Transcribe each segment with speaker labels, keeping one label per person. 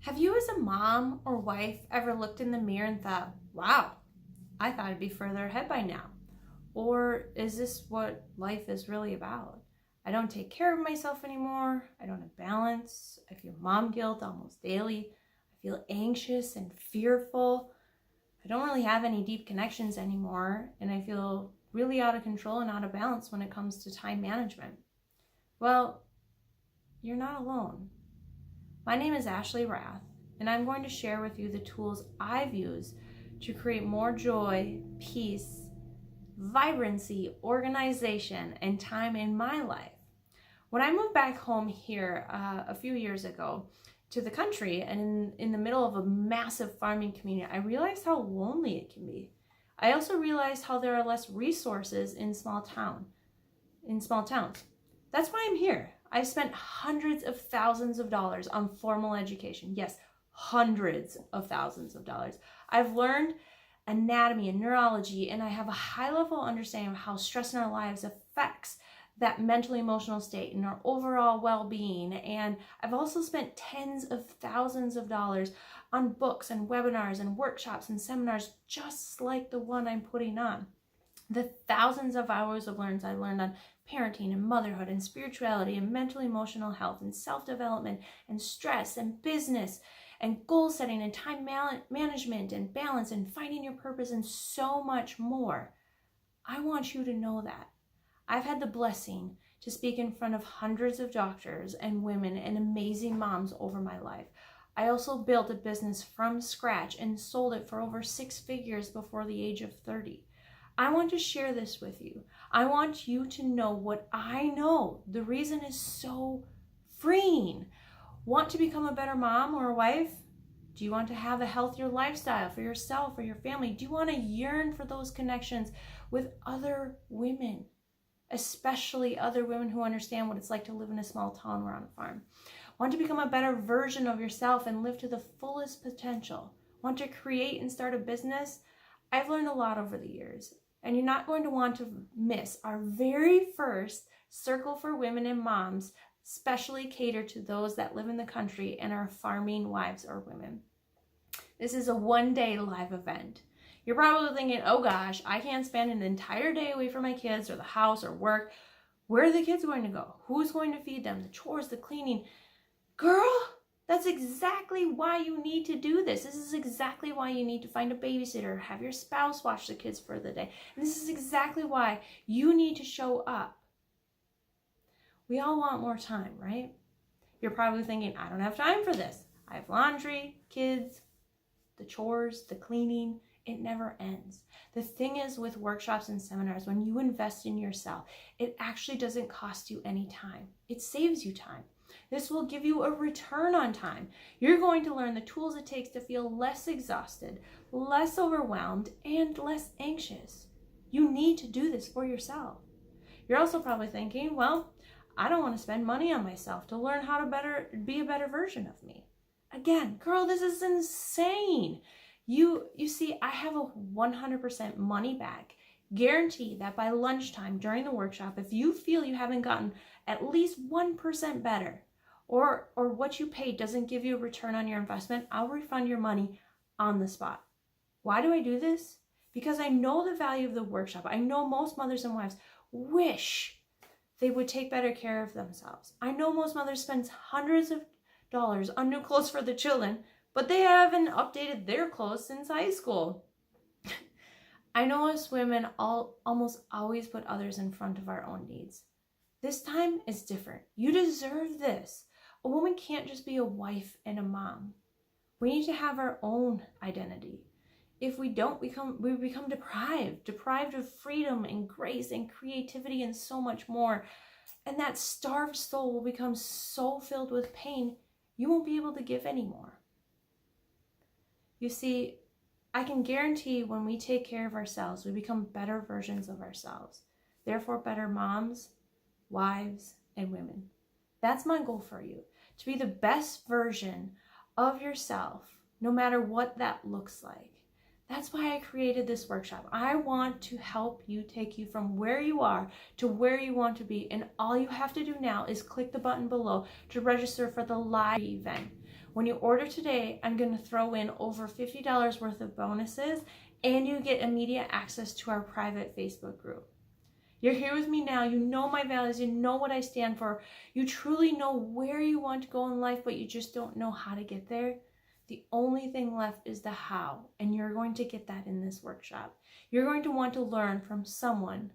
Speaker 1: Have you, as a mom or wife, ever looked in the mirror and thought, wow, I thought I'd be further ahead by now? Or is this what life is really about? I don't take care of myself anymore. I don't have balance. I feel mom guilt almost daily. I feel anxious and fearful. I don't really have any deep connections anymore. And I feel really out of control and out of balance when it comes to time management. Well, you're not alone. My name is Ashley Rath, and I'm going to share with you the tools I've used to create more joy, peace, vibrancy, organization, and time in my life. When I moved back home here a few years ago to the country and in the middle of a massive farming community, I realized how lonely it can be. I also realized how there are less resources in small towns. That's why I'm here. I've spent hundreds of thousands of dollars on formal education. Yes, hundreds of thousands of dollars. I've learned anatomy and neurology, and I have a high level understanding of how stress in our lives affects that mental emotional state and our overall well-being. And I've also spent tens of thousands of dollars on books and webinars and workshops and seminars just like the one I'm putting on. The thousands of hours of learns I learned on parenting and motherhood and spirituality and mental emotional health and self-development and stress and business and goal setting and time management and balance and finding your purpose and so much more. I want you to know that. I've had the blessing to speak in front of hundreds of doctors and women and amazing moms over my life. I also built a business from scratch and sold it for over 6 figures before the age of 30. I want to share this with you. I want you to know what I know. The reason is so freeing. Want to become a better mom or a wife? Do you want to have a healthier lifestyle for yourself or your family? Do you want to yearn for those connections with other women, especially other women who understand what it's like to live in a small town or on a farm? Want to become a better version of yourself and live to the fullest potential? Want to create and start a business? I've learned a lot over the years, and you're not going to want to miss our very first Circle for Women and Moms, specially catered to those that live in the country and are farming wives or women. This is a one-day live event. You're probably thinking, oh gosh, I can't spend an entire day away from my kids or the house or work. Where are the kids going to go? Who's going to feed them? The chores, the cleaning. Girl, that's exactly why you need to do this. This is exactly why you need to find a babysitter, have your spouse watch the kids for the day. And this is exactly why you need to show up. We all want more time, right? You're probably thinking, I don't have time for this. I have laundry, kids, the chores, the cleaning. It never ends. The thing is with workshops and seminars, when you invest in yourself, it actually doesn't cost you any time. It saves you time. This will give you a return on time. You're going to learn the tools it takes to feel less exhausted, less overwhelmed, and less anxious. You need to do this for yourself. You're also probably thinking, well, I don't want to spend money on myself to learn how to be a better version of me. Again, girl, this is insane. You see, I have a 100% money back guarantee that by lunchtime during the workshop, if you feel you haven't gotten at least 1% better, or what you paid doesn't give you a return on your investment, I'll refund your money on the spot. Why do I do this? Because I know the value of the workshop. I know most mothers and wives wish they would take better care of themselves. I know most mothers spend hundreds of dollars on new clothes for the children, but they haven't updated their clothes since high school. I know us women almost always put others in front of our own needs. This time is different. You deserve this. A woman can't just be a wife and a mom. We need to have our own identity. If we don't, we become deprived of freedom and grace and creativity and so much more. And that starved soul will become so filled with pain, you won't be able to give anymore. You see, I can guarantee when we take care of ourselves, we become better versions of ourselves. Therefore, better moms, wives, and women. That's my goal for you, to be the best version of yourself, no matter what that looks like. That's why I created this workshop. I want to help you take you from where you are to where you want to be. And all you have to do now is click the button below to register for the live event. When you order today, I'm going to throw in over $50 worth of bonuses, and you get immediate access to our private Facebook group. You're here with me now. You know my values. You know what I stand for. You truly know where you want to go in life, but you just don't know how to get there. The only thing left is the how, and you're going to get that in this workshop. You're going to want to learn from someone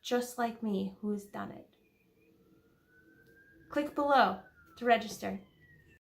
Speaker 1: just like me who has done it. Click below to register.